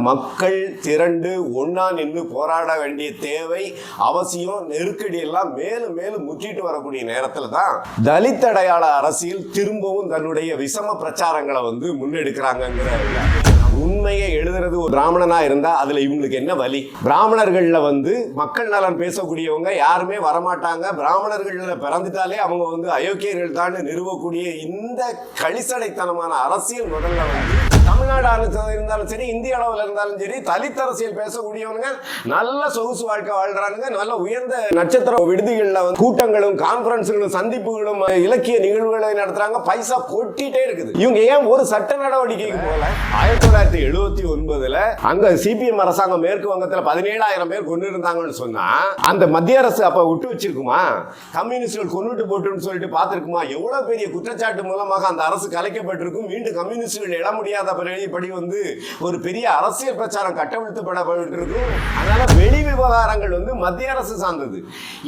மக்கள் திரண்டு ஒன்னா நின்று போராட வேண்டிய தேவை அவசியம், நெருக்கடி எல்லாம் மேலும் மேலும் முற்றிட்டு வரக்கூடிய நேரத்தில் தான் தலித் அடையாள அரசியல் திரும்பவும் தன்னுடைய விஷம பிரச்சாரங்களை முன்னெடுக்கிறாங்கிற உண்மையை எழுதுறது ஒரு பிராமணனா இருந்தா அதுல இவங்களுக்கு என்ன வலி? பிராமணர்கள்ல மக்கள் நலன் பேசக்கூடியவங்க யாருமே வரமாட்டாங்க, பிராமணர்கள்ல பிறந்துட்டாலே அவங்க அயோக்கியர்கள் தான் நிறுவக்கூடிய இந்த கழிசடைத்தனமான அரசியல் முதல்ல தமிழ்நாடு இருந்தாலும் சரி, இந்திய அளவில் இருந்தாலும் சரி, தலித் அரசியல் பேசக்கூடியவங்க நல்ல சொகுசு வாழ்க்கை வாழ்றானுங்க, நல்ல உயர்ந்த நட்சத்திர விடுதிகள்ல கூட்டங்களும் கான்பரன்ஸ்களும் சந்திப்புகளும் இலக்கிய நிகழ்வுகளை நடத்துறாங்க, பைசா கொட்டிட்டே இருக்குது. இவங்க ஏன் ஒரு சட்ட நடவடிக்கைக்கு போல? 1979 அங்க சிபிஎம் அரசாங்கம் மேற்கு வங்கத்தில் 17,000 பேர் கொண்டு இருந்தாங்கன்னு சொன்னா அந்த மத்திய அரசு அப்ப விட்டு வச்சிருக்குமா? கம்யூனிஸ்டுகள் கொண்டுட்டு போட்டுன்னு சொல்லிட்டு பார்த்திருக்குமா? எவ்வளவு பெரிய குற்றச்சாட்டு மூலமாக அந்த அரசு கலைக்கப்பட்டிருக்கும். மீண்டும் கம்யூனிஸ்டுகள் எழ முடியாத படி ஒரு பெரிய அரசியல் பிரச்சாரம் கட்டவிழ்த்துப்படப்பட்டிருக்கும். அதனால வெளி விவகாரங்கள் மத்திய அரசு சார்ந்தது.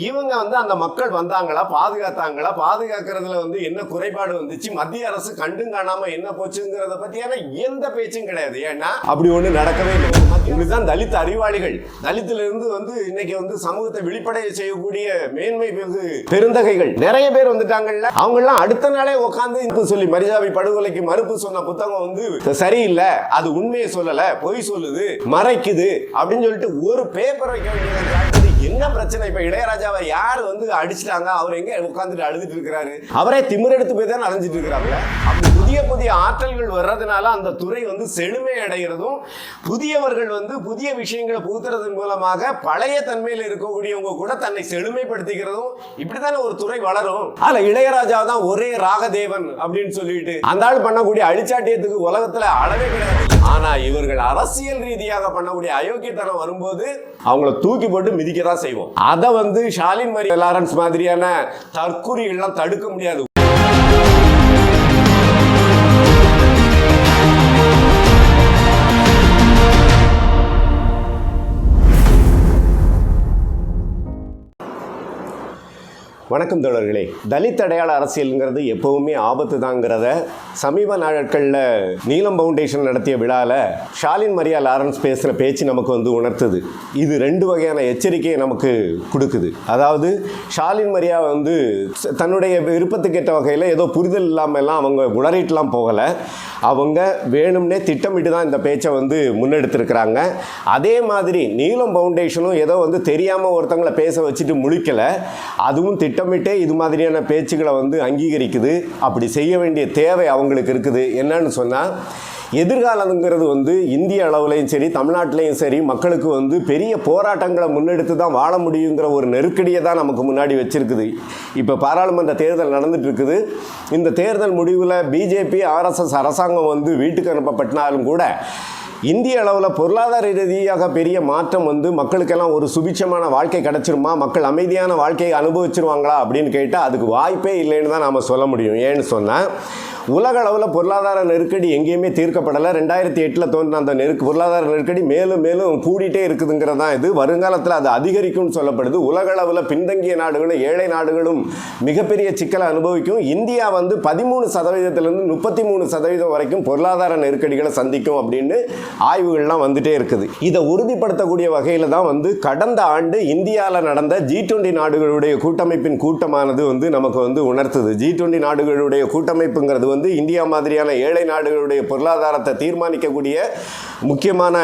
இவங்க அந்த மக்கள் வந்தாங்களா, பாதுகாத்தாங்களா, பாதுகாக்கிறதுல என்ன குறைபாடு வந்துச்சு, மத்திய அரசு கண்டும் காணாம என்ன போச்சுங்கிறத பத்தியான எந்த பேச்சும் கிடையாது. ஏன்னா அப்படி ஒண்ணு நடக்கவே இல்லை. இதுதான் தலித் அறிவாளிகள், தலித்திலிருந்து இன்னைக்கு சமூகத்தை வெளிப்படைய செய்யக்கூடிய மேன்மை பெருந்தகைகள் நிறைய பேர் வந்துட்டாங்கல்ல. அவங்க எல்லாம் அடுத்த நாளே உட்கார்ந்து சொல்லி மரியாதை படுகொலைக்கு மறுப்பு சொன்ன புத்தகம் சரியில்லை, அது உண்மையை சொல்லல, பொய் சொல்லுது, மறைக்குது அப்படின்னு சொல்லிட்டு ஒரு பேப்பர் வைக்க வேண்டியது. என்ன பிரச்சனை? இப்ப இளையராஜாவை யார் அடிச்சிட்டாங்க, அவர் எங்க உட்கார்ந்துட்டு அழுதுட்டு இருக்கிறாரு, அவரே திமிரெடுத்து போய் தான் அலைஞ்சிட்டு இருக்கிறாங்க. அப்படி புதிய புதிய ஆற்றல்கள் வர்றதுனால அந்த துறை செழுமை அடைகிறதும், புதியவர்கள் புதிய விஷயங்களை புகுத்துறதன் மூலமாக பழைய தன்மையில் இருக்கக்கூடியவங்க கூட தன்னை செழுமைப்படுத்திக்கிறதும், இப்படித்தானே ஒரு துறை வளரும். அதுல இளையராஜா தான் ஒரே ராகதேவன் அப்படின்னு சொல்லிட்டு அந்த ஆள் பண்ணக்கூடிய அழிச்சாட்டியத்துக்கு உலகத்துல அளவே கிடையாது. ஆனா இவர்கள் அரசியல் ரீதியாக பண்ணக்கூடிய அயோக்கியத்தனம் வரும்போது அவங்கள தூக்கி போட்டு மிதிக்க தான் செய்வோம். அதை ஷாலின் மரியா லாரன்ஸ் மாதிரியான தற்குறிகள்லாம் தடுக்க முடியாது. வணக்கம் தோழர்களே. தலித் அடையாள அரசியலுங்கிறது எப்பவுமே ஆபத்து தாங்கிறத சமீப நாட்களில் நீலம் ஃபவுண்டேஷன் நடத்திய விழாவில் ஷாலின் மரியா லாரன்ஸ் பேசுகிற பேச்சு நமக்கு உணர்த்துது. இது ரெண்டு வகையான எச்சரிக்கையை நமக்கு கொடுக்குது. அதாவது ஷாலின் மரியா தன்னுடைய விருப்பத்துக்கேற்ற வகையில் ஏதோ புரிதல் இல்லாமல்லாம் அவங்க உளறிட்டுலாம் போகலை. அவங்க வேணும்னே திட்டமிட்டு தான் இந்த பேச்சை முன்னெடுத்திருக்கிறாங்க. அதே மாதிரி நீலம் ஃபவுண்டேஷனும் ஏதோ தெரியாமல் ஒருத்தங்களை பேச வச்சுட்டு முழிக்கலை, அதுவும் திட்டமிட்டே இது மாதிரியான பேச்சுக்களை அங்கீகரிக்குது. அப்படி செய்ய வேண்டிய தேவை அவங்களுக்கு இருக்குது. என்னன்னு சொன்னால், எதிர்காலங்கிறது இந்திய அளவுலையும் சரி, தமிழ்நாட்டிலையும் சரி, மக்களுக்கு பெரிய போராட்டங்களை முன்னெடுத்து தான் வாழ முடியுங்கிற ஒரு நெருக்கடியை தான் நமக்கு முன்னாடி வச்சிருக்குது. இப்போ பாராளுமன்ற தேர்தல் நடந்துட்டு இருக்குது. இந்த தேர்தல் முடிவில் பிஜேபி ஆர்எஸ்எஸ் அரசாங்கம் வீட்டுக்கு அனுப்பப்பட்டாலும் கூட இந்திய அளவில் பொருளாதார ரீதியாக பெரிய மாற்றம் மக்களுக்கெல்லாம் ஒரு சுபிட்சமான வாழ்க்கை கிடைச்சிருமா, மக்கள் அமைதியான வாழ்க்கையை அனுபவிச்சிருவாங்களா அப்படின்னு கேட்டால் அதுக்கு வாய்ப்பே இல்லைன்னு தான் நாம் சொல்ல முடியும். ஏன்னு சொன்னால், உலக அளவில் பொருளாதார நெருக்கடி எங்கேயுமே தீர்க்கப்படலை. 2008 தோன்றின அந்த பொருளாதார நெருக்கடி மேலும் மேலும் கூடிட்டே இருக்குதுங்கிறது தான் இது. வருங்காலத்தில் அது அதிகரிக்கும்னு சொல்லப்படுது. உலக அளவில் பின்தங்கிய நாடுகளும் ஏழை நாடுகளும் மிகப்பெரிய சிக்கலை அனுபவிக்கும். இந்தியா 13% 33% வரைக்கும் பொருளாதார நெருக்கடிகளை சந்திக்கும் அப்படின்னு ஆய்வுகள்லாம் வந்துட்டே இருக்குது. இதை உறுதிப்படுத்தக்கூடிய வகையில் தான் கடந்த ஆண்டு இந்தியாவில் நடந்த G20 நாடுகளுடைய கூட்டமைப்பின் கூட்டமானது நமக்கு உணர்த்துது. G20 நாடுகளுடைய கூட்டமைப்புங்கிறது இந்தியா மாதிரியான ஏழை நாடுகளுடைய பொருளாதாரத்தை தீர்மானிக்கக்கூடிய முக்கியமான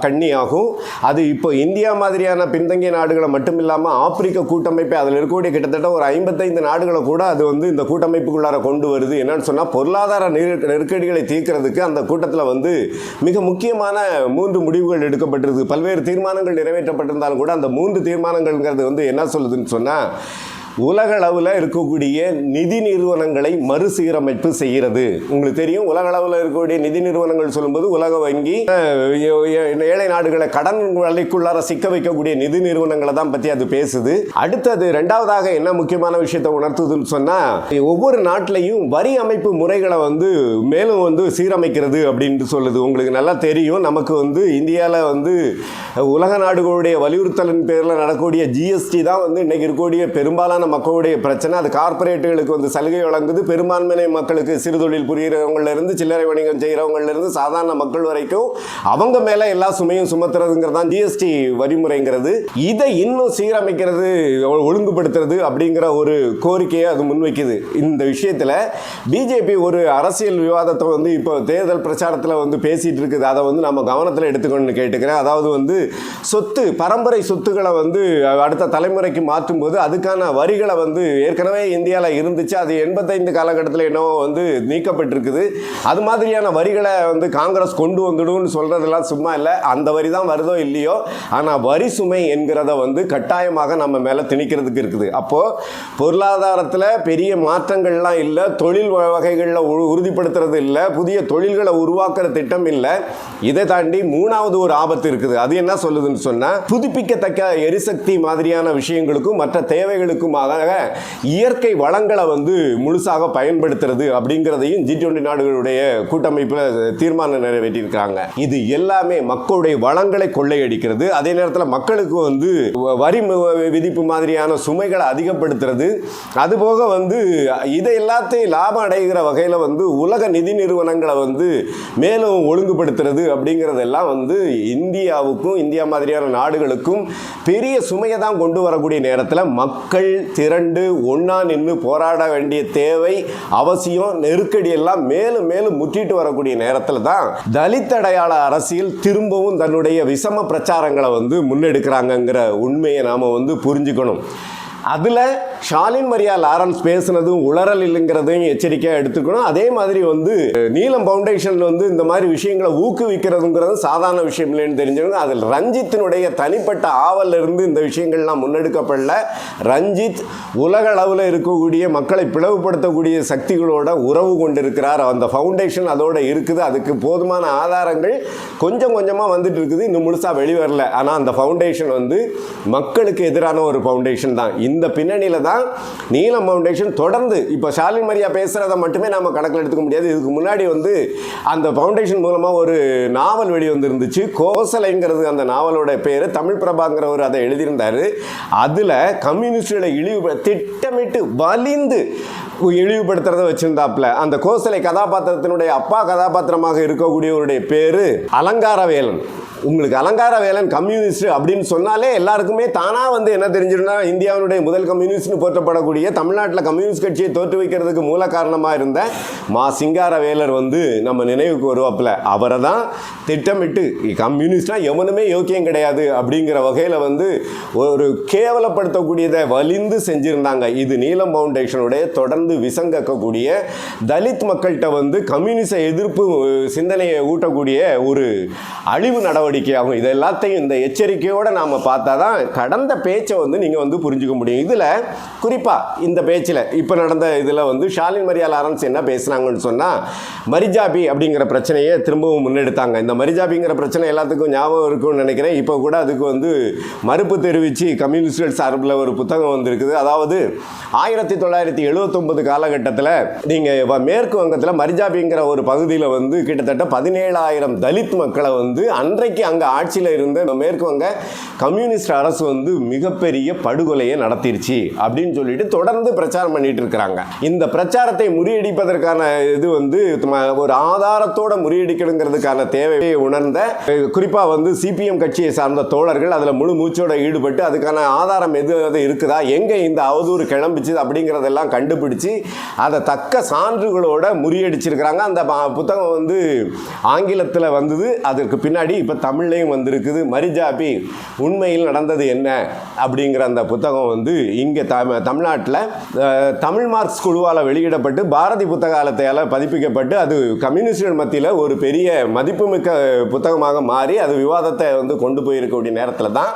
கண்ணியாகும். அது இப்போ இந்தியா மாதிரியான பின்தங்கிய நாடுகளை மட்டும் இல்லாமல் ஆப்பிரிக்க கூட்டமைப்பை அதில் இருக்கக்கூடிய கிட்டத்தட்ட ஒரு 55 நாடுகளை கூட அது இந்த கூட்டமைப்புக்குள்ளார கொண்டு வருது. என்னன்னு சொன்னால், பொருளாதார நெருக்கடிகளை தீர்க்கிறதுக்கு அந்த கூட்டத்தில் மிக முக்கியமான 3 முடிவுகள் எடுக்கப்பட்டிருக்கு. பல்வேறு தீர்மானங்கள் நிறைவேற்றப்பட்டிருந்தாலும் கூட அந்த 3 தீர்மானங்கள்ங்கிறது என்ன சொல்லுதுன்னு சொன்னால், உலக அளவில் இருக்கக்கூடிய நிதி நிறுவனங்களை மறுசீரமைப்பு செய்கிறது. உங்களுக்கு தெரியும், உலக அளவில் இருக்கக்கூடிய நிதி நிறுவனங்கள் சொல்லும்போது உலக வங்கி ஏழை நாடுகளை கடன் வலைக்குள்ளார சிக்க வைக்கக்கூடிய நிதி நிறுவனங்களை தான் பற்றி அது பேசுது. அடுத்தது ரெண்டாவதாக என்ன முக்கியமான விஷயத்தை உணர்த்துதுன்னு சொன்னால், ஒவ்வொரு நாட்டிலையும் வரி அமைப்பு முறைகளை மேலும் சீரமைக்கிறது அப்படின்ட்டு சொல்லுது. உங்களுக்கு நல்லா தெரியும், நமக்கு இந்தியாவில் உலக நாடுகளுடைய வலியுறுத்தலின் பேரில் நடக்கக்கூடிய ஜிஎஸ்டி தான் இன்னைக்கு இருக்கக்கூடிய பெரும்பாலான சாதாரண மக்களுடைய பிரச்சனை. அது கார்பரேட்டுகளுக்கு வந்து சலுகை வழங்குது, பெரும்பான்மை மக்களுக்கு சிறுதொழில் புரிகிறவங்கலேருந்து சில்லறை வணிகம் செய்கிறவங்கலேருந்து சாதாரண மக்கள் வரைக்கும் அவங்க மேலே எல்லா சுமையும் சுமத்துறதுங்கிறது தான் ஜிஎஸ்டி வரிமுறைங்கிறது. இதை இன்னும் சீரமைக்கிறது, ஒழுங்குபடுத்துறது அப்படிங்கிற ஒரு கோரிக்கையை அது முன்வைக்குது. இந்த விஷயத்தில் பிஜேபி ஒரு அரசியல் விவாதத்தை வந்து இப்போ தேர்தல் பிரச்சாரத்தில் வந்து பேசிகிட்டு இருக்குது. அதை வந்து நம்ம கவனத்தில் எடுத்துக்கணும்னு கேட்டுக்கிறேன். அதாவது வந்து சொத்து, பரம்பரை சொத்துக்களை வந்து அடுத்த தலைமுறைக்கு மாற்றும் போது அதுக்கான வரிகளை வந்து ஏற்கனவே இந்தியாவில் இருந்துச்சு. அது 85 காலகட்டத்தில் என்னவோ வந்து நீக்கப்பட்டிருக்குது. அது மாதிரியான வரிகளை வந்து காங்கிரஸ் கொண்டு வந்துடும்னு சொல்கிறதெல்லாம் சும்மா இல்லை. அந்த வரி தான் வருதோ இல்லையோ, ஆனால் வரி சுமை என்கிறத வந்து கட்டாயமாக நம்ம மேலே திணிக்கிறதுக்கு இருக்குது. அப்போது பொருளாதாரத்தில் பெரிய மாற்றங்கள்லாம் இல்லை, தொழில் வகைகளில் உறுதிப்படுத்துறது இல்லை, புதிய தொழில்களை உருவாக்குற திட்டம் இல்லை. இதை தாண்டி மூணாவது ஒரு ஆபத்து இருக்குது. அது என்ன சொல்லுதுன்னு சொன்னால், புதுப்பிக்கத்தக்க எரிசக்தி மாதிரியான விஷயங்களுக்கும் மற்ற தேவைகளுக்குமாக இயற்கை வளங்களை வந்து முழுசாக பயன்படுத்துறது அப்படிங்கிறதையும் G20 நாடுகளுடைய கூட்டமைப்பில் தீர்மானம் நிறைவேற்றியிருக்காங்க. இது எல்லாமே மக்களுடைய வளங்களை கொள்ளையடிக்கிறது. அதே நேரத்தில் மக்களுக்கு வந்து வரி விதிப்பு மாதிரியான சுமைகளை அதிகப்படுத்துறது. அதுபோக வந்து இதை எல்லாத்தையும் லாபம் அடைகிற வகையில் வந்து உலக நிதி நிறுவனங்களை வந்து மேலும் ஒழுங்குபடுத்துறது அப்படிங்கிறதெல்லாம் வந்து இந்தியாவுக்கும் இந்தியா மாதிரியான நாடுகளுக்கும் பெரிய சுமையை தான் கொண்டு வரக்கூடிய நேரத்தில் மக்கள் திரண்டு ஒன்றா நின்று போராட வேண்டிய தேவை, அவசியம், நெருக்கடி எல்லாம் மேலும் மேலும் முற்றிட்டு வரக்கூடிய நேரத்தில் தான் தலித் அடையாள அரசியல் திரும்பவும் தன்னுடைய விஷம பிரச்சாரங்களை வந்து முன்னெடுக்கிறாங்கங்கிற உண்மையை நாம் வந்து புரிஞ்சுக்கணும். அதில் ஷாலின் மரியா லாரன்ஸ் பேசுனதும் உளறல் இல்லைங்கிறதையும் எச்சரிக்கையாக எடுத்துக்கணும். அதே மாதிரி வந்து நீலம் ஃபவுண்டேஷன் வந்து இந்த மாதிரி விஷயங்களை ஊக்குவிக்கிறதுங்கிறது சாதாரண விஷயம் இல்லைன்னு தெரிஞ்சவங்க. அதில் ரஞ்சித்தினுடைய தனிப்பட்ட ஆவலிருந்து இந்த விஷயங்கள்லாம் முன்னெடுக்கப்படல. ரஞ்சித் உலக அளவில் இருக்கக்கூடிய மக்களை பிளவுபடுத்தக்கூடிய சக்திகளோட உறவு கொண்டிருக்கிறார். அந்த ஃபவுண்டேஷன் அதோட இருக்குது. அதுக்கு போதுமான ஆதாரங்கள் கொஞ்சம் கொஞ்சமாக வந்துட்டு இருக்குது, இன்னும் முழுசாக வெளிவரல. ஆனால் அந்த ஃபவுண்டேஷன் வந்து மக்களுக்கு எதிரான ஒரு ஃபவுண்டேஷன் தான். இந்த பின்னணியில் தான் நீலம் ஃபவுண்டேஷன் தொடர்ந்து இப்போ ஷாலின் மரியா பேசுகிறத மட்டுமே நம்ம கணக்கில் எடுத்துக்க முடியாது. இதுக்கு முன்னாடி வந்து அந்த ஃபவுண்டேஷன் மூலமாக ஒரு நாவல் வெளிவந்துருந்துச்சு. கோசலைங்கிறது அந்த நாவலோட பேர். தமிழ் பிரபாங்கிறவர் அதை எழுதியிருந்தார். அதில் கம்யூனிஸ்டுகளை திட்டமிட்டு வலிந்து இழிவுபடுத்துறதை வச்சிருந்தாப்புல. அந்த கோசலை கதாபாத்திரத்தினுடைய அப்பா கதாபாத்திரமாக இருக்கக்கூடியவருடைய பேரு அலங்காரவேலன். உங்களுக்கு அலங்காரவேலன் கம்யூனிஸ்ட் அப்படின்னு சொன்னாலே எல்லாருக்குமே தானாக வந்து என்ன தெரிஞ்சிருந்தா, இந்தியாவினுடைய முதல் கம்யூனிஸ்ட்னு போற்றப்படக்கூடிய தமிழ்நாட்டில் கம்யூனிஸ்ட் கட்சியை தோற்றுவிக்கிறதுக்கு மூல காரணமாக இருந்த மா சிங்காரவேலர் வந்து நம்ம நினைவுக்கு வருவாப்புல. அவரை தான் திட்டமிட்டு கம்யூனிஸ்டாக எவனுமே யோக்கியம் கிடையாது அப்படிங்கிற வகையில் வந்து ஒரு கேவலப்படுத்தக்கூடியதை வலிந்து செஞ்சுருந்தாங்க. இது நீலம் ஃபவுண்டேஷனுடைய தொடர்ந்து விசங்கக்கூடிய தலித் மக்கள்கிட்ட வந்து கம்யூனிச எதிர்ப்பு சிந்தனையை ஊட்டக்கூடிய ஒரு அழிவு நடவடிக்கை ஆகும். இது எல்லாத்தையும் இந்த எச்சரிக்கையோடு நாம் பார்த்தா தான் கடந்த பேச்சை வந்து நீங்கள் வந்து புரிஞ்சுக்க முடியும். இதில் குறிப்பாக இந்த பேச்சில் இப்போ நடந்த இதில் வந்து ஷாலின் மரியா லாரன்ஸ் என்ன பேசுனாங்கன்னு சொன்னால், மரிஜாபி அப்படிங்கிற பிரச்சனையை திரும்பவும் முன்னெடுத்தாங்க. இந்த மரிஜாபிங்கிற பிரச்சனை எல்லாத்துக்கும் ஞாபகம் இருக்கும்னு நினைக்கிறேன். இப்போ கூட அதுக்கு வந்து மறுப்பு தெரிவித்து கம்யூனிஸ்ட் சார்பில் ஒரு புத்தகம் வந்திருக்குது. அதாவது 1979 காலகட்டத்தில் நீங்கள் மேற்கு வங்கத்தில் மரிஜாபிங்கிற ஒரு பகுதியில் வந்து கிட்டத்தட்ட 17,000 தலித் மக்களை வந்து அன்றைக்கு அங்கே ஆட்சியில் இருந்த மேற்கு வங்க கம்யூனிஸ்ட் அரசு வந்து மிகப்பெரிய படுகொலையை நடத்திருச்சு அப்படின்னு சொல்லிட்டு தொடர்ந்து பிரச்சாரம் பண்ணிட்டு இருக்கிறாங்க. இந்த பிரச்சாரத்தை முறியடிப்பதற்கான இது வந்து ஒரு ஆதாரத்தோட முறியடிக்கணுங்கிறதுக்கான தேவையை உணர்ந்த குறிப்பாக வந்து சிபிஎம் கட்சியை சார்ந்த தோழர்கள் அதில் முழு மூச்சோட ஈடுபட்டு அதுக்கான ஆதாரம் எது இருக்குதா, எங்கே இந்த அவதூறு கிளம்பிச்சு அப்படிங்கிறதெல்லாம் கண்டுபிடிச்சு அதை தக்க சான்றுகளோட முறியடிச்சிருக்கிறாங்க. அந்த புத்தகம் வந்து ஆங்கிலத்தில் வந்தது. அதற்கு பின்னாடி இப்போ தமிழ்லையும் வந்திருக்குது. மரிஜாபி உண்மையில் நடந்தது என்ன அப்படிங்கிற அந்த புத்தகம் வந்து இங்கே தமிழ்நாட்டில் தமிழ் மார்க்ஸ் குழுவால் வெளியிடப்பட்டு பாரதி புத்தகாலயத்தால் பதிப்பிக்கப்பட்டு அது கம்யூனிஸ்டுகள் மத்தியில் ஒரு பெரிய மதிப்புமிக்க புத்தகமாக மாறி அது விவாதத்தை வந்து கொண்டு போயிருக்கக்கூடிய நேரத்தில் தான்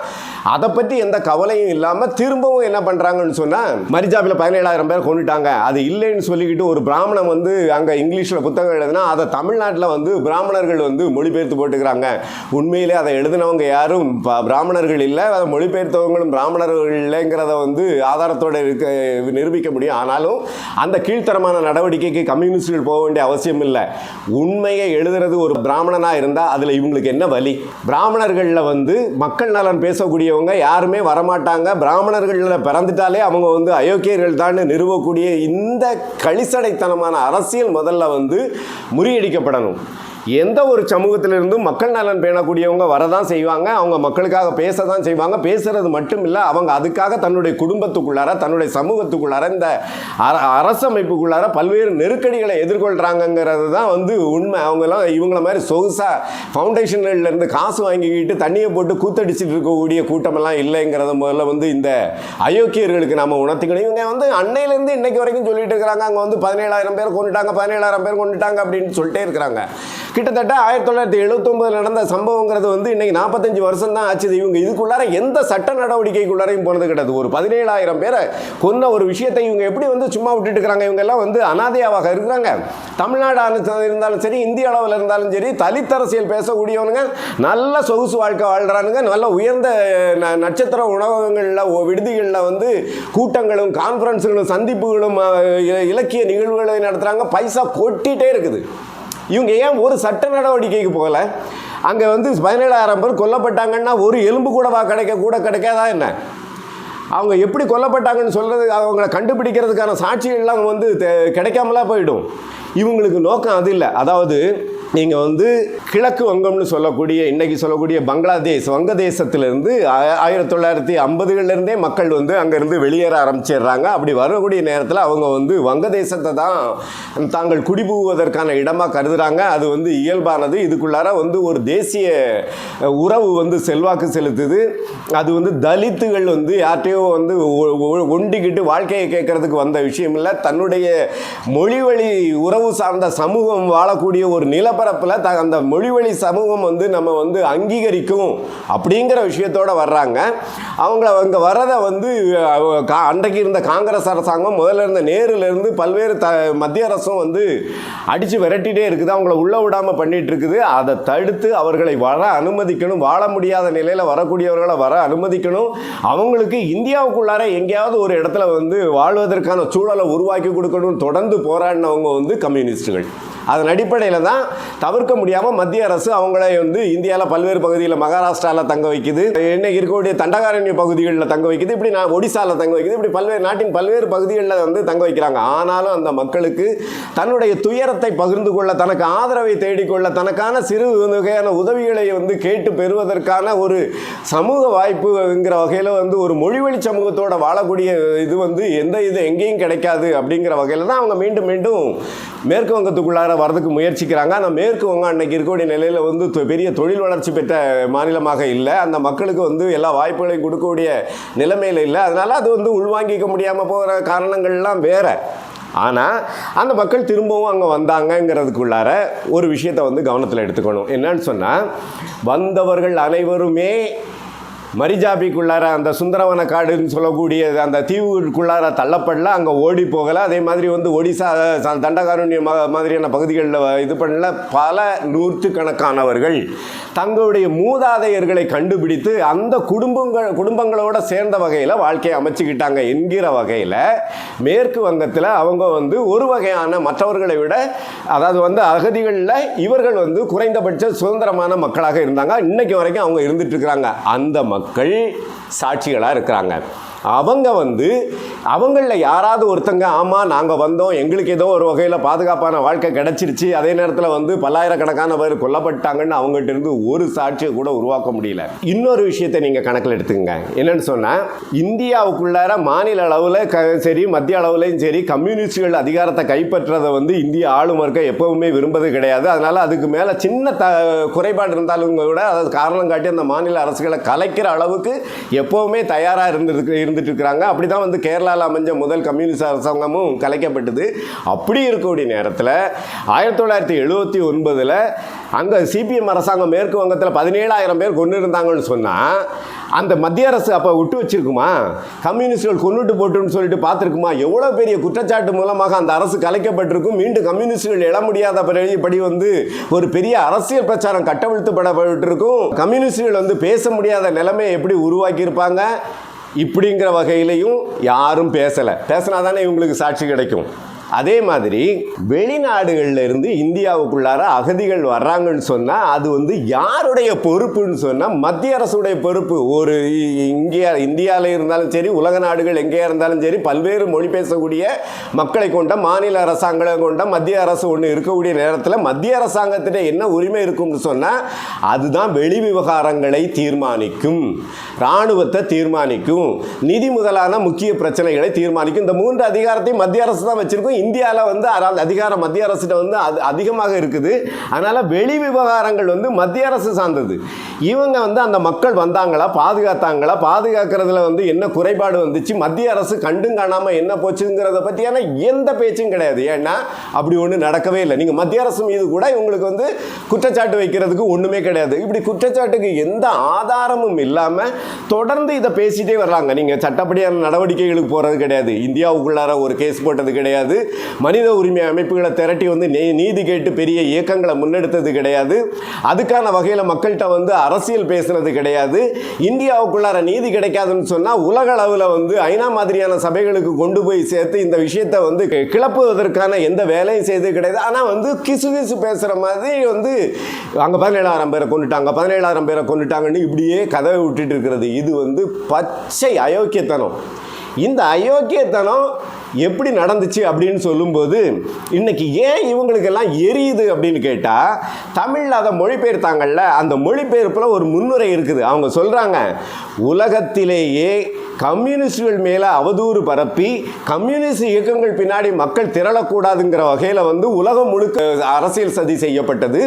அதை பற்றி எந்த கவலையும் இல்லாமல் திரும்பவும் என்ன பண்ணுறாங்கன்னு சொன்னால், மரிஜாபில் 17,000 பேர் கொண்டுட்டாங்க, அது இல்லைன்னு சொல்லிக்கிட்டு ஒரு பிராமணன் வந்து அங்கே இங்கிலீஷில் புத்தகம் எழுதுனா அதை தமிழ்நாட்டில் வந்து பிராமணர்கள் வந்து மொழிபெயர்த்து போட்டுக்கிறாங்க, உண்மையிலே அதை எழுதினவங்க யாரும் பிராமணர்கள் இல்லை, அதை மொழிபெயர்த்தவங்களும் பிராமணர்கள் இல்லைங்கிறத வந்து ஆதாரத்தோடு நிரூபிக்க முடியும். ஆனாலும் அந்த கீழ்த்தரமான நடவடிக்கைக்கு கம்யூனிஸ்டுகள் போக வேண்டிய அவசியம் இல்லை. உண்மையை எழுதுறது ஒரு பிராமணனாக இருந்தால் அதில் இவங்களுக்கு என்ன வலி? பிராமணர்களில் வந்து மக்கள் நலன் பேசக்கூடியவங்க யாருமே வரமாட்டாங்க, பிராமணர்களில் பிறந்துட்டாலே அவங்க வந்து அயோக்கியர்கள் தான் நிறுவக்கூடிய இந்த களிசடைத்தனமான அரசியல் முதல்ல வந்து முறியடிக்கப்படணும். எந்த ஒரு சமூகத்திலிருந்தும் மக்கள் நலன் பேணக்கூடியவங்க வரதான் செய்வாங்க, அவங்க மக்களுக்காக பேச தான் செய்வாங்க. பேசுறது மட்டும் இல்லை, அவங்க அதுக்காக தன்னுடைய குடும்பத்துக்குள்ளார தன்னுடைய சமூகத்துக்குள்ளார இந்த அரசமைப்புக்குள்ளார பல்வேறு நெருக்கடிகளை எதிர்கொள்கிறாங்கங்கிறது தான் வந்து உண்மை. அவங்கெல்லாம் இவங்கள மாதிரி சொகுசா ஃபவுண்டேஷன்லேருந்து காசு வாங்கிக்கிட்டு தண்ணியை போட்டு கூத்தடிச்சிட்டு இருக்கக்கூடிய கூட்டமெல்லாம் இல்லைங்கிறத முதல்ல வந்து இந்த அயோக்கியர்களுக்கு நம்ம உணர்த்திக்கணும். இவங்க வந்து அன்னையிலேருந்து இன்னைக்கு வரைக்கும் சொல்லிட்டு இருக்கிறாங்க, அங்கே வந்து 17,000 பேர் கொண்டுட்டாங்க, 17,000 பேர் கொண்டுட்டாங்க அப்படின்னு சொல்லிட்டே இருக்கிறாங்க. கிட்டத்தட்ட 1979 நடந்த சம்பவங்கிறது வந்து இன்னைக்கு 45 வருஷம் தான் ஆச்சு. இவங்க இதுக்குள்ளார எந்த சட்ட நடவடிக்கைக்குள்ளாரையும் போனது கிடையாது. ஒரு 17,000 பேரை கொன்ன ஒரு விஷயத்தை இவங்க எப்படி வந்து சும்மா விட்டுட்டு இருக்கிறாங்க? இவங்க எல்லாம் வந்து அனாதையாவாக இருக்கிறாங்க. தமிழ்நாடு இருந்தாலும் சரி, இந்திய அளவில் இருந்தாலும் சரி, தலித் அரசியல் பேசக்கூடியவனுங்க நல்ல சொகுசு வாழ்க்கை வாழ்கிறானுங்க. நல்ல உயர்ந்த நட்சத்திர உணவகங்களில் விடுதிகளில் வந்து கூட்டங்களும் கான்ஃபரன்ஸுகளும் சந்திப்புகளும் இலக்கிய நிகழ்வுகளை நடத்துகிறாங்க. பைசா கொட்டிகிட்டே இருக்குது. இவங்க ஏன் ஒரு சட்ட நடவடிக்கைக்கு போகலை? அங்கே வந்து 17,000 பேர் கொல்லப்பட்டாங்கன்னா ஒரு எலும்பு கூடவா கிடைக்காதா என்ன? அவங்க எப்படி கொல்லப்பட்டாங்கன்னு சொல்கிறது, அவங்கள கண்டுபிடிக்கிறதுக்கான சாட்சிகள்லாம் வந்து கிடைக்காமலாம் போயிடும். இவங்களுக்கு நோக்கம் அது இல்லை. அதாவது நீங்கள் வந்து கிழக்கு வங்கம்னு சொல்லக்கூடிய இன்றைக்கி சொல்லக்கூடிய பங்களாதேஷ் வங்கதேசத்திலேருந்து 1950களிலிருந்தே மக்கள் வந்து அங்கேருந்து வெளியேற ஆரம்பிச்சிடுறாங்க. அப்படி வரக்கூடிய நேரத்தில் அவங்க வந்து வங்கதேசத்தை தான் தாங்கள் குடிபுகுவதற்கான இடமாக கருதுகிறாங்க. அது வந்து இயல்பானது. இதுக்குள்ளார வந்து ஒரு தேசிய உறவு வந்து செல்வாக்கு செலுத்துது. அது வந்து தலித்துகள் வந்து யார்ட்டையோ வந்து ஒண்டிக்கிட்டு வாழ்க்கையை கேட்கறதுக்கு வந்த விஷயம் இல்லை. தன்னுடைய மொழிவழி உறவு சார்ந்த சமூகம் வாழக்கூடிய ஒரு நிலப்பரப்பில் அந்த மொழிவழி சமூகம் வந்து நம்ம வந்து அங்கீகரிக்கும் அப்படிங்கிற விஷயத்தோடு வர்றாங்க. அவங்க வர்றதை வந்து அன்றைக்கு இருந்த காங்கிரஸ் அரசாங்கம் முதல்ல இருந்த நேருலேருந்து பல்வேறு மத்திய அரசும் வந்து அடித்து விரட்டிகிட்டே இருக்குது. அவங்கள உள்ள விடாமல் பண்ணிகிட்டு இருக்குது. அதை தடுத்து அவர்களை வர அனுமதிக்கணும். வாழ முடியாத நிலையில் வரக்கூடியவர்களை வர அனுமதிக்கணும். அவங்களுக்கு இந்தியாவுக்குள்ளார எங்கேயாவது ஒரு இடத்துல வந்து வாழ்வதற்கான சூழலை உருவாக்கி கொடுக்கணும். தொடர்ந்து போராடினவங்க வந்து கம்யூனிஸ்டுகள். அதன் அடிப்படையில் தான் தவிர்க்க முடியாமல் மத்திய அரசு அவங்கள வந்து இந்தியாவில் பல்வேறு பகுதியில் மகாராஷ்டிராவில் தங்க வைக்குது, இன்னைக்கு இருக்கக்கூடிய தண்டகாரண்ய பகுதிகளில் தங்க வைக்குது, இப்படி ஒடிசாவில் தங்க வைக்குது, இப்படி பல்வேறு நாட்டின் பல்வேறு பகுதிகளில் வந்து தங்க வைக்கிறாங்க. ஆனாலும் அந்த மக்களுக்கு தன்னுடைய துயரத்தை பகிர்ந்து கொள்ள, தனக்கு ஆதரவை தேடிக்கொள்ள, தனக்கான சிறு வகையான உதவிகளை வந்து கேட்டு பெறுவதற்கான ஒரு சமூக வாய்ப்புங்கிற வகையில் வந்து ஒரு மொழிவழி சமூகத்தோட வாழக்கூடிய இது வந்து இது எங்கேயும் கிடைக்காது அப்படிங்கிற வகையில் தான் அவங்க மீண்டும் மீண்டும் மேற்கு வங்கத்துக்குள்ளார வரதுக்கு முயற்சிக்கிறாங்க. ஆனால் மேற்கு வங்கம் அன்னைக்கு இருக்கக்கூடிய நிலையில் வந்து பெரிய தொழில் வளர்ச்சி பெற்ற மாநிலமாக இல்லை. அந்த மக்களுக்கு வந்து எல்லா வாய்ப்புகளையும் கொடுக்கக்கூடிய நிலைமையில் இல்லை. அதனால் அது வந்து உள்வாங்கிக்க முடியாமல் போகிற காரணங்கள்லாம் வேறு. ஆனால் அந்த மக்கள் திரும்பவும் அங்கே வந்தாங்கங்கிறதுக்குள்ளார ஒரு விஷயத்தை வந்து கவனத்தில் எடுத்துக்கணும். என்னன்னு சொன்னால், வந்தவர்கள் அனைவருமே மரிஜாபிக்குள்ளார அந்த சுந்தரவன காடுன்னு சொல்லக்கூடிய அந்த தீவுக்குள்ளார தள்ளப்படல, அங்கே ஓடி போகலை. அதே மாதிரி வந்து ஒடிசா தண்டகாரண்ய மாதிரியான பகுதிகளில் இது பண்ணல. பல நூற்றுக்கணக்கானவர்கள் தங்களுடைய மூதாதையர்களை கண்டுபிடித்து அந்த குடும்பங்களோட சேர்ந்த வகையில் வாழ்க்கையை அமைச்சுக்கிட்டாங்க என்கிற வகையில் மேற்கு வங்கத்தில் அவங்க வந்து ஒரு வகையான மற்றவர்களை விட, அதாவது வந்து அகதிகளில் இவர்கள் வந்து குறைந்தபட்ச சுதந்திரமான மக்களாக இருந்தாங்க. இன்னைக்கு வரைக்கும் அவங்க இருந்துட்டு இருக்கிறாங்க. அந்த மக்கள் சாட்சிகளாக இருக்கிறாங்க. அவங்க வந்து அவங்களில் யாராவது ஒருத்தங்க ஆமாம் நாங்கள் வந்தோம், எங்களுக்கு ஏதோ ஒரு வகையில் பாதுகாப்பான வாழ்க்கை கிடச்சிருச்சு, அதே நேரத்தில் வந்து பல்லாயிரக்கணக்கான பேர் கொல்லப்பட்டாங்கன்னு அவங்ககிட்ட இருந்து ஒரு சாட்சியை கூட உருவாக்க முடியல. இன்னொரு விஷயத்தை நீங்கள் கணக்கில் எடுத்துக்கங்க. என்னென்னு சொன்னால், இந்தியாவுக்குள்ளார மாநில அளவில் சரி மத்திய அளவுலையும் சரி கம்யூனிஸ்டுகள் அதிகாரத்தை கைப்பற்றதை வந்து இந்திய ஆளும் வர்க்கம் எப்பவுமே விரும்பது கிடையாது. அதனால் அதுக்கு மேலே சின்ன குறைபாடு இருந்தாலும் கூட அதாவது காரணம் காட்டி அந்த மாநில அரசுகளை கலைக்கிற அளவுக்கு எப்போவுமே தயாராக இருந்துட்டு இருக்கிறாங்க. அப்படி தான் வந்து கேரளாவில் அமைஞ்ச முதல் கம்யூனிஸ்ட் அரசாங்கமும் கலைக்கப்பட்டது. அப்படி இருக்கக்கூடிய நேரத்தில் 1979 அங்கே சிபிஎம் அரசாங்கம் மேற்கு வங்கத்தில் 17,000 பேர் கொண்டு இருந்தாங்கன்னு சொன்னால், அந்த மத்திய அரசு அப்போ விட்டு வச்சிருக்குமா? கம்யூனிஸ்டுகள் கொண்டுட்டு போட்டுன்னு சொல்லிட்டு பார்த்துருக்குமா? எவ்வளோ பெரிய குற்றச்சாட்டு மூலமாக அந்த அரசு கலைக்கப்பட்டிருக்கும். மீண்டும் கம்யூனிஸ்டுகள் எழ முடியாத படி வந்து ஒரு பெரிய அரசியல் பிரச்சாரம் கட்டவிழ்த்துப்படப்பட்டிருக்கும். கம்யூனிஸ்டுகள் வந்து பேச முடியாத நிலைமையை எப்படி உருவாக்கி இருப்பாங்க? இப்படிங்கிற வகையிலையும் யாரும் பேசலை. பேசினா தானே இவங்களுக்கு சாட்சி கிடைக்கும். அதே மாதிரி வெளிநாடுகளில் இருந்து இந்தியாவுக்குள்ளார அகதிகள் வர்றாங்கன்னு சொன்னால் அது வந்து யாருடைய பொறுப்புன்னு சொன்னால் மத்திய அரசுடைய பொறுப்பு. ஒரு இந்தியாவில் இருந்தாலும் சரி, உலக நாடுகள் எங்கேயா இருந்தாலும் சரி, பல்வேறு மொழி பேசக்கூடிய மக்களை கொண்ட மாநில அரசாங்கங்களை கொண்ட மத்திய அரசு ஒன்று இருக்கக்கூடிய நேரத்தில் மத்திய அரசாங்கத்திட்ட என்ன உரிமை இருக்கும்னு சொன்னால் அதுதான் வெளி விவகாரங்களை தீர்மானிக்கும், இராணுவத்தை தீர்மானிக்கும், நிதி முதலான முக்கிய பிரச்சனைகளை தீர்மானிக்கும். இந்த 3 அதிகாரத்தையும் மத்திய அரசு தான் வச்சிருக்கும். இந்தியாவில் வந்து அதிகாரம் மத்திய அரசிட்ட வந்து அதிகமாக இருக்குது. அதனால் வெளி விவகாரங்கள் வந்து மத்திய அரசு சார்ந்தது. இவங்க வந்து அந்த மக்கள் வந்தாங்களா, பாதுகாத்தாங்களா, பாதுகாக்கிறதுல வந்து என்ன குறைபாடு வந்துச்சு, மத்திய அரசு கண்டும் காணாமல் என்ன போச்சுங்கிறத பற்றியான எந்த பேச்சும் கிடையாது. ஏன்னா அப்படி ஒன்று நடக்கவே இல்லை. நீங்கள் மத்திய அரசு மீது கூட இவங்களுக்கு வந்து குற்றச்சாட்டு வைக்கிறதுக்கு ஒன்றுமே கிடையாது. இப்படி குற்றச்சாட்டுக்கு எந்த ஆதாரமும் இல்லாமல் தொடர்ந்து இதை பேசிகிட்டே வர்றாங்க. நீங்கள் சட்டப்படியான நடவடிக்கைகளுக்கு போகிறது கிடையாது, இந்தியாவுக்குள்ளார ஒரு கேஸ் போட்டது கிடையாது, மனித உரிமை அமைப்புகளை திரட்டி வந்து நீதி கேட்டு பெரிய இயக்கங்களை முன்னெடுத்தது கிடையாது, அதுக்கான வகையில் மக்கள்கிட்ட வந்து அரசியல் பேசுனது கிடையாது. இந்தியாவுக்குள்ளார நீதி கிடைக்காதுன்னு சொன்னால் உலக அளவில் வந்து ஐநா மாதிரியான சபைகளுக்கு கொண்டு போய் சேர்த்து இந்த விஷயத்தை வந்து கிளப்புவதற்கான எந்த வேலையும் செய்து கிடையாது. ஆனால் வந்து கிசு பேசுகிற மாதிரி வந்து அங்கே 17,000 பேரை கொண்டுட்டாங்க, 17,000 பேரை கொண்டுட்டாங்கன்னு இப்படியே கதவை விட்டுட்டு இருக்கிறது. இது வந்து பச்சை அயோக்கியத்தனம். இந்த அயோக்கியத்தனம் எப்படி நடந்துச்சு அப்படின்னு சொல்லும்போது இன்னைக்கு ஏன் இவங்களுக்கெல்லாம் எரியுது அப்படின்னு கேட்டால், தமிழில் அதை மொழிபெயர்த்தாங்கல்ல, அந்த மொழிபெயர்ப்பில் ஒரு முன்னுரை இருக்குது. அவங்க சொல்கிறாங்க, உலகத்திலேயே கம்யூனிஸ்டுகள் மேலே அவதூறு பரப்பி கம்யூனிஸ்ட் இயக்கங்கள் பின்னாடி மக்கள் திரளக்கூடாதுங்கிற வகையில் வந்து உலகம் முழுக்க அரசியல் சதி செய்யப்பட்டது.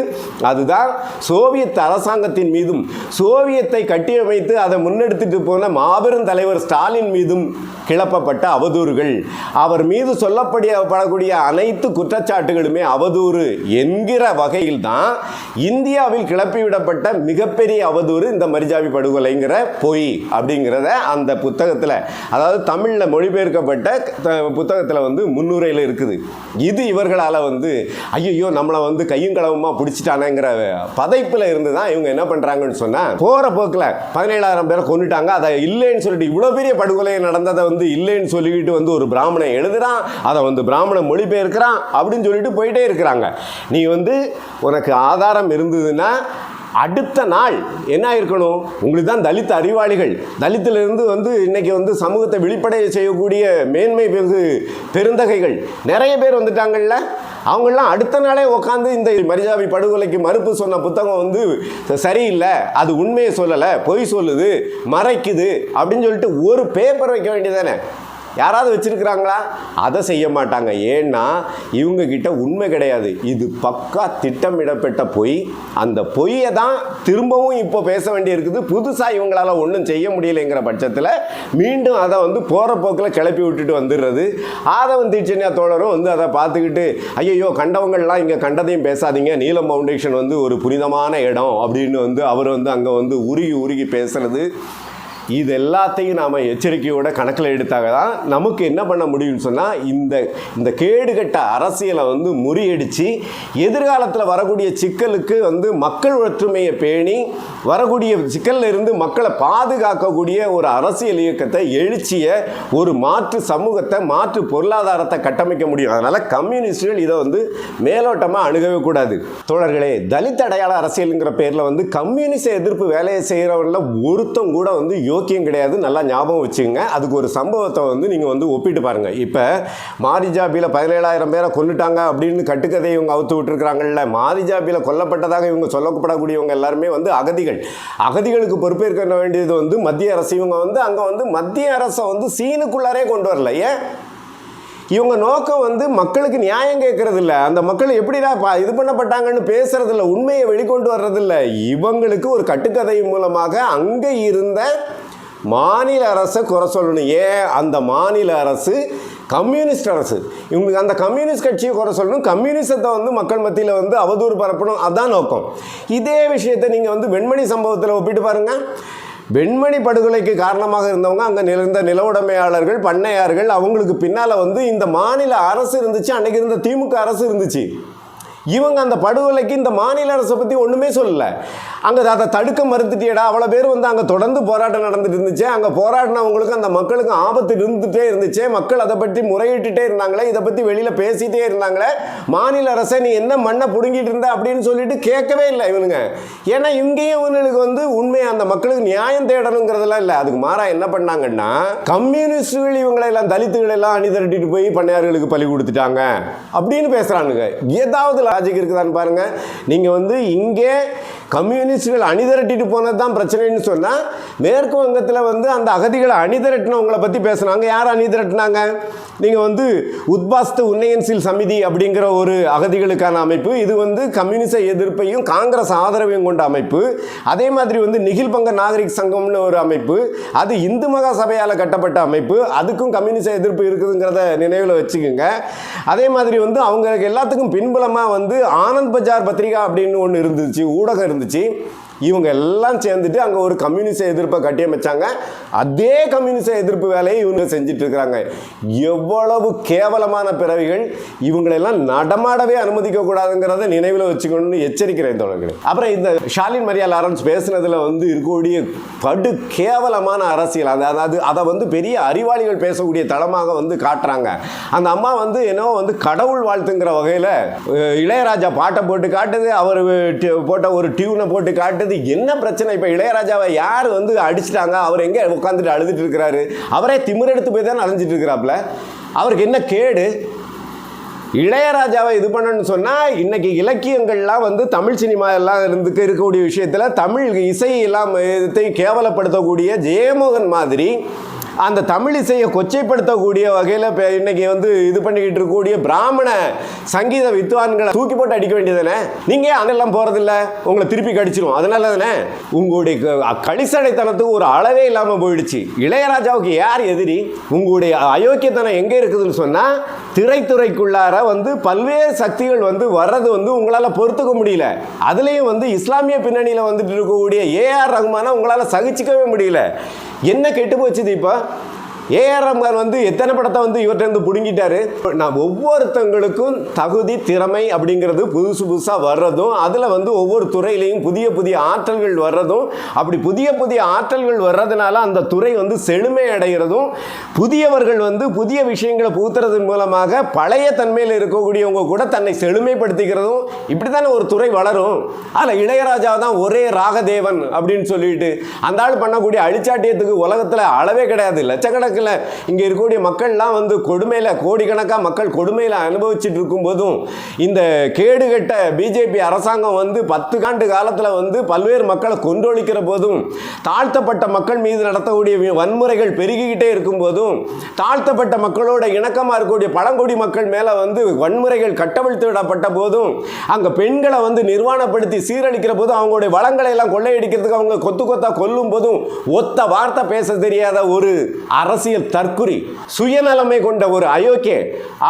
அதுதான் சோவியத் அரசாங்கத்தின் மீதும் சோவியத்தை கட்டியமைத்து அதை முன்னெடுத்துட்டு போன மாபெரும் தலைவர் ஸ்டாலின் மீதும் கிளப்பப்பட்ட அவதூறுகள். அவர் மீது சொல்லப்படக்கூடிய அனைத்து குற்றச்சாட்டுகளுமே அவதூறு என்கிற வகையில் தான் இந்தியாவில் கிளப்பிவிடப்பட்ட மிகப்பெரிய அவதூறு இந்த மரிஜாவி படுகொலைங்கிற பொய் அப்படிங்கிறத அந்த புத்தகத்தில், அதாவது தமிழில் மொழிபெயர்க்கப்பட்ட புத்தகத்தில் வந்து முன்னுரையில் இருக்குது. இது இவர்களால் வந்து ஐயோ நம்மளை வந்து கையும் களவுமாக பிடிச்சிட்டானேங்கிற பதைப்பில் இருந்து தான் இவங்க என்ன பண்ணுறாங்கன்னு சொன்னால், போகிற போக்கில் 17,000 பேரை கொண்டுட்டாங்க, அதை இல்லைன்னு சொல்லிட்டு இவ்வளோ பெரிய படுகொலை நடந்ததை வந்து இல்லைன்னு சொல்லிக்கிட்டு வந்து ஒரு பிராமணன் எழுதுறான், அதை வந்து பிராமணன் மொழிபெயர்க்கிறான் அப்படின்னு சொல்லிட்டு போயிட்டே இருக்கிறாங்க. நீ வந்து உனக்கு ஆதாரம் இருந்ததுன்னா அடுத்த நாள் என்ன இருக்கணும், உங்களுக்கு தான் தலித் அறிவாளிகள், தலித்திலிருந்து வந்து இன்னைக்கு வந்து சமூகத்தை வெளிப்படைய செய்யக்கூடிய மேன்மை பெருந்தகைகள் நிறைய பேர் வந்துட்டாங்கல்ல, அவங்கெல்லாம் அடுத்த நாளே உட்காந்து இந்த மரிஜாவி படுகொலைக்கு மறுப்பு சொன்ன புத்தகம் வந்து சரியில்லை, அது உண்மையை சொல்லலை, பொய் சொல்லுது, மறைக்குது அப்படின்னு சொல்லிட்டு ஒரு பேப்பர் வைக்க வேண்டியதானே. யாராவது வச்சிருக்கிறாங்களா? அதை செய்ய மாட்டாங்க. ஏன்னா இவங்க கிட்ட உண்மை கிடையாது. இது பக்கா திட்டமிடப்பட்ட பொய். அந்த பொய்யை தான் திரும்பவும் இப்போ பேச வேண்டியிருக்குது. புதுசாக இவங்களால ஒன்றும் செய்ய முடியலைங்கிற பட்சத்தில் மீண்டும் அதை வந்து போகிற போக்கில் கிளப்பி விட்டுட்டு வந்துடுறது. ஆதவன் தீட்சண்யா தோழரும் வந்து அதை பார்த்துக்கிட்டு ஐயோ கண்டவங்கள்லாம் இங்கே கண்டதையும் பேசாதீங்க, நீலம் ஃபவுண்டேஷன் வந்து ஒரு புனிதமான இடம் அப்படின்னு வந்து அவர் வந்து அங்கே வந்து உருகி பேசுறது. இது எல்லாத்தையும் நாம் எச்சரிக்கையோட கணக்கில் எடுத்தாக தான் நமக்கு என்ன பண்ண முடியும்னு சொன்னால், இந்த கேடுகட்ட அரசியலை வந்து முறியடித்து எதிர்காலத்தில் வரக்கூடிய சிக்கலுக்கு வந்து மக்கள் ஒற்றுமையை பேணி வரக்கூடிய சிக்கலில் இருந்து மக்களை பாதுகாக்கக்கூடிய ஒரு அரசியல் இயக்கத்தை, எழுச்சியை, ஒரு மாற்று சமூகத்தை, மாற்று பொருளாதாரத்தை கட்டமைக்க முடியும். அதனால் கம்யூனிஸ்டுகள் இதை வந்து மேலோட்டமாக அணுகவே கூடாது. தோழர்களே, தலித் அடையாள அரசியலுங்கிற பேரில் வந்து கம்யூனிச எதிர்ப்பு வேலையை செய்கிறவங்கள ஒருத்தம் கூட வந்து யோக்கியம் கிடையாது. நல்லா ஞாபகம் வச்சுக்கோங்க. அதுக்கு ஒரு சம்பவத்தை வந்து நீங்கள் வந்து ஒப்பிட்டு பாருங்கள். இப்போ மாரிஜாபியில் 17,000 பேரை கொண்டுட்டாங்க அப்படின்னு கட்டுக்கதையை இவங்க அவுத்து விட்டுருக்குறாங்கல்ல, மாரிஜாபியில் கொல்லப்பட்டதாக இவங்க சொல்லப்படக்கூடியவங்க எல்லாருமே வந்து அகதிகளுக்கு பொறுப்பேற்க வேண்டியது வந்து மத்திய அரசு. இவங்க வந்து அங்கே வந்து மத்திய அரசை வந்து சீனுக்குள்ளாரே கொண்டு வரல. ஏன்? இவங்க நோக்கம் வந்து மக்களுக்கு நியாயம் கேட்கறது இல்லை, அந்த மக்கள் எப்படிடா இது பண்ணப்பட்டாங்கன்னு பேசுறது இல்லை, உண்மையை வெளிக்கொண்டு வர்றதில்லை. இவங்களுக்கு ஒரு கட்டுக்கதை மூலமாக அங்கே இருந்த மாநில அரசை குறை சொல்லணும். ஏன்? அந்த மாநில அரசு கம்யூனிஸ்ட் அரசு. இவங்களுக்கு அந்த கம்யூனிஸ்ட் கட்சியை குறை சொல்லணும், கம்யூனிசத்தை வந்து மக்கள் மத்தியில் வந்து அவதூறு பரப்பணும், அதுதான் நோக்கம். இதே விஷயத்தை நீங்கள் வந்து வெண்மணி சம்பவத்தில் ஒப்பிட்டு பாருங்கள். வெண்மணி படுகொலைக்கு காரணமாக இருந்தவங்க அங்கே இருந்த நில உடைமையாளர்கள், பண்ணையார்கள். அவங்களுக்கு பின்னால் வந்து இந்த மாநில அரசு இருந்துச்சு, அன்னைக்கு இருந்த திமுக அரசு இருந்துச்சு. இவங்க அந்த படுகொலைக்கு இந்த மாநில அரசை பற்றி ஒன்றுமே சொல்லலை. அங்கே அதை தடுக்க மறுத்துட்டியடா, அவ்வளோ பேர் வந்து அங்கே தொடர்ந்து போராட்டம் நடந்துட்டு இருந்துச்சு. அங்கே போராடினவங்களுக்கு அந்த மக்களுக்கு ஆபத்து இருந்துகிட்டே இருந்துச்சு. மக்கள் அதை பற்றி முறையிட்டுட்டே இருந்தாங்களே, இதை பற்றி வெளியில் பேசிகிட்டே இருந்தாங்களே. மாநில அரசை நீ என்ன மண்ணை பிடுங்கிட்டு இருந்த அப்படின்னு சொல்லிட்டு கேட்கவே இல்லை இவனுங்க. ஏன்னா இங்கேயும் இவனுக்கு வந்து உண்மையை அந்த மக்களுக்கு நியாயம் தேடணுங்கிறதெல்லாம் இல்லை. அதுக்கு மாறா என்ன பண்ணாங்கன்னா, கம்யூனிஸ்டுகள் இவங்களெல்லாம் தலித்துகளெல்லாம் அணி திரட்டிட்டு போய் பண்ணையார்களுக்கு பலி கொடுத்துட்டாங்க அப்படின்னு பேசுகிறானுங்க. ஏதாவது லாஜிக் இருக்குதான்னு பாருங்க. நீங்க வந்து இங்கே கம்யூனிஸ்டுகள் அணிதிரட்டிட்டு போனது தான் பிரச்சனைன்னு சொன்னால், மேற்கு வங்கத்தில் வந்து அந்த அகதிகளை அணிதிரட்டினவங்களை பற்றி பேசுனாங்க. யார் அணிதிரட்டினாங்க? நீங்கள் வந்து உத்பாஸ்து உன்னயன்சில் சமிதி அப்படிங்கிற ஒரு அகதிகளுக்கான அமைப்பு. இது வந்து கம்யூனிச எதிர்ப்பையும் காங்கிரஸ் ஆதரவையும் கொண்ட அமைப்பு. அதே மாதிரி வந்து நிகில் பங்க நாகரிக் சங்கம்னு ஒரு அமைப்பு. அது இந்து மகா சபையால் கட்டப்பட்ட அமைப்பு. அதுக்கும் கம்யூனிச எதிர்ப்பு இருக்குதுங்கிறத நினைவில் வச்சுக்கோங்க. அதே மாதிரி வந்து அவங்களுக்கு எல்லாத்துக்கும் பின்புலமாக வந்து ஆனந்த் பஜார் பத்திரிகா அப்படின்னு ஒன்று இருந்துச்சு, ஊடகம் இருந்துச்சு. இவங்க எல்லாம் சேர்ந்துட்டு அங்கே ஒரு கம்யூனிச எதிர்ப்பை கட்டியமைச்சாங்க. அதே கம்யூனிச எதிர்ப்பு வேலையை இவங்க செஞ்சுட்டு இருக்கிறாங்க. எவ்வளவு கேவலமான பிறவிகள்! இவங்களெல்லாம் நடமாடவே அனுமதிக்க கூடாதுங்கிறத நினைவில் வச்சுக்கணும்னு எச்சரிக்கிறேன் தோழர்களே. அப்புறம் இந்த ஷாலின் மரியா லாரன்ஸ் பேசுனதுல வந்து இருக்கக்கூடிய படு கேவலமான அரசியல், அதை வந்து பெரிய அறிவாளிகள் பேசக்கூடிய தளமாக வந்து காட்டுறாங்க. அந்த அம்மா வந்து என்னவோ வந்து கடவுள் வாழ்த்துங்கிற வகையில் இளையராஜா பாட்டை போட்டு காட்டுது, அவர் போட்ட ஒரு டியூனை போட்டு காட்டுது. என்ன பிரச்சனை? இப்ப இளையராஜாவை யார் வந்து அடிச்சிட்டாங்க? அவர் எங்க உட்காந்துட்டு அழுதுட்டு இருக்கிறாரு? அவரே திமிரெடுத்து போய் தான் அலைஞ்சிட்டு இருக்கிறாப்ல. அவருக்கு என்ன கேடு? இளையராஜாவை இது பண்ணணும்னு சொன்னால், இன்னைக்கு இலக்கியங்கள்லாம் வந்து தமிழ் சினிமா எல்லாம் இருக்கக்கூடிய விஷயத்தில் தமிழ் இசை எல்லாம் கேவலப்படுத்தக்கூடிய ஜெயமோகன் மாதிரி அந்த தமிழ் இசையை கொச்சைப்படுத்தக்கூடிய வகையில் இன்னைக்கு வந்து இது பண்ணிக்கிட்டு இருக்கக்கூடிய பிராமண சங்கீத வித்வான்களை தூக்கி போட்டு அடிக்க வேண்டியதானே? நீங்கள் அதெல்லாம் போகிறதில்ல, உங்களை திருப்பி கடிச்சிரும். அதனால தானே உங்களுடைய களிசடைத்தனத்துக்கு ஒரு அளவே இல்லாமல் போயிடுச்சு. இளையராஜாவுக்கு யார் எதிரி? உங்களுடைய அயோக்கியத்தனம் எங்கே இருக்குதுன்னு சொன்னால், திரைத்துறைக்குள்ளார வந்து பல்வேறு சக்திகள் வந்து வர்றது வந்து உங்களால் பொறுத்துக்க முடியல. அதுலேயும் வந்து இஸ்லாமிய பின்னணியில் வந்துட்டு இருக்கக்கூடிய ஏஆர் ரஹ்மானை உங்களால் சகிச்சிக்கவே முடியல. என்ன கெட்டு போச்சுது? இப்போ ஏஆர் ரஹ்மான் வந்து எத்தனை படத்தை வந்து இவர்கிட்ட பிடுங்கிட்டாரு. நான் ஒவ்வொருத்தங்களுக்கும் தகுதி திறமை அப்படிங்கிறது புதுசாக வர்றதும், அதில் வந்து ஒவ்வொரு துறையிலையும் புதிய புதிய ஆற்றல்கள் வர்றதும், அப்படி புதிய புதிய ஆற்றல்கள் வர்றதுனால அந்த துறை வந்து செழுமை அடைகிறதும், புதியவர்கள் வந்து புதிய விஷயங்களை புகுத்துறதன் மூலமாக பழைய தன்மையில் இருக்கக்கூடியவங்க கூட தன்னை செழுமைப்படுத்திக்கிறதும், இப்படி தானே ஒரு துறை வளரும். அதில் இளையராஜா தான் ஒரே ராகதேவன் அப்படின்னு சொல்லிட்டு அந்த ஆள் பண்ணக்கூடிய அழிச்சாட்டியத்துக்கு உலகத்தில் அளவே கிடையாது. லட்சக்கணக்கில் இங்கே இருக்கக்கூடிய மக்கள்லாம் வந்து கொடுமையில், கோடிக்கணக்காக மக்கள் கொடுமையில் அனுபவிச்சுட்டு இருக்கும் போதும், இந்த கேடுகட்ட பிஜேபி அரசாங்கம் வந்து 10 ஆண்டு காலத்தில் வந்து பல்வேறு மக்களை கொன்றொழிக்கிற போதும், தாழ்த்தப்பட்ட மக்கள் மீது நடத்தக்கூடிய வன்முறைகள் பெருகிக்கிட்டே இருக்கும் போதும், தாழ்த்தப்பட்ட மக்களோட இணக்கமாக இருக்கக்கூடிய பழங்குடி மக்கள் மேலே வந்து வன்முறைகள் கட்டவிழ்த்து விடப்பட்ட போதும், அங்கே பெண்களை வந்து நிர்வாணப்படுத்தி சீரழிக்கிற போதும், அவங்களுடைய வளங்களை எல்லாம் கொள்ளையடிக்கிறதுக்கு அவங்க கொத்து கொத்தா கொல்லும் போதும் ஒத்த வார்த்தை பேச தெரியாத ஒரு அரசியல் தற்குறி, சுயநலமை கொண்ட ஒரு அயோக்கிய,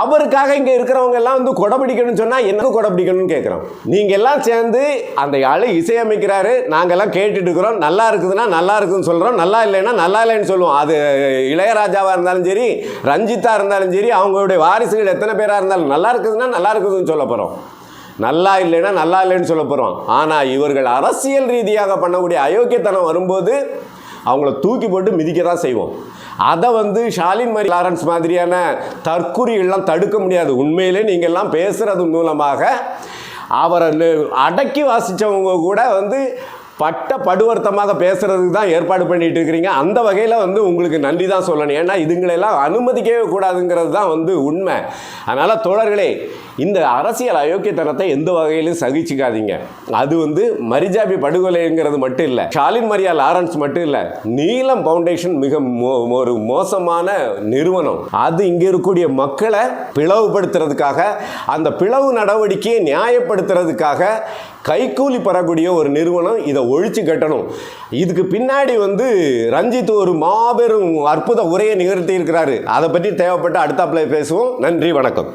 அவருக்காக இங்க இருக்கிறவங்க எல்லாம் வந்து கொடைபிடிக்கணும்னு சொன்னா என்ன கொடைபிடிக்கணும்னு கேட்கிறோம். நீங்க எல்லாம் சேர்ந்து அந்த ஆளு இசையமைக்கிறாரு, நாங்க எல்லாம் கேட்டுட்டு இருக்கிறோம். நல்லா இருக்குதுன்னா நல்லா இருக்குன்னு சொல்றோம், நல்லா இல்லைன்னா நல்லா இல்லைன்னு சொல்லுவோம். அது இளையராஜாவா இருந்தாலும் சரி, ரஞ்சிதா இருந்தாலும் சரி, அவங்களுடைய வாரிசுகள் எத்தனை பேரா இருந்தாலும் நல்லா இருக்குதுன்னா நல்லா இருக்குதுன்னு சொல்ல போறோம், நல்லா இல்லைன்னா நல்லா இல்லைன்னு சொல்ல போறோம். ஆனா இவர்கள் அரசியல் ரீதியாக பண்ணக்கூடிய அயோக்கியத்தனம் வரும்போது அவங்கள தூக்கி போட்டு மிதிக்க தான் செய்வோம். அதை வந்து ஷாலின் மரியா லாரன்ஸ் மாதிரியான தற்குறிகள்லாம் தடுக்க முடியாது. உண்மையிலே நீங்கள் எல்லாம் பேசுறது மூலமாக அவரை அடக்கி வாசித்தவங்க கூட வந்து படுவர்த்தமாக பேசுறதுக்கு தான் ஏற்பாடு பண்ணிட்டு இருக்கிறீங்க. அந்த வகையில் வந்து உங்களுக்கு நன்றி தான் சொல்லணும். ஏன்னா இதுங்களெல்லாம் அனுமதிக்கவே கூடாதுங்கிறது தான் வந்து உண்மை. அதனால் தோழர்களே, இந்த அரசியல் அயோக்கியத்தனத்தை எந்த வகையிலும் சகிச்சுக்காதீங்க. அது வந்து மரிஜாபி படுகொலைங்கிறது மட்டும் இல்லை, ஷாலின் மரியா லாரன்ஸ் மட்டும் இல்லை, நீலம் ஃபவுண்டேஷன் மிக ஒரு மோசமான நிறுவனம். அது இங்கே இருக்கக்கூடிய மக்களை பிளவுபடுத்துறதுக்காக, அந்த பிளவு நடவடிக்கையை நியாயப்படுத்துறதுக்காக கைக்கூலி பெறக்கூடிய ஒரு நிறுவனம். இதை ஒழிச்சு கட்டணும். இதுக்கு பின்னாடி வந்து ரஞ்சித் ஒரு மாபெரும் அற்புத உரையை நிகழ்த்தி இருக்கிறாரு. அதை பற்றி தேவைப்பட்ட அடுத்தாப்புல பேசுவோம். நன்றி, வணக்கம்.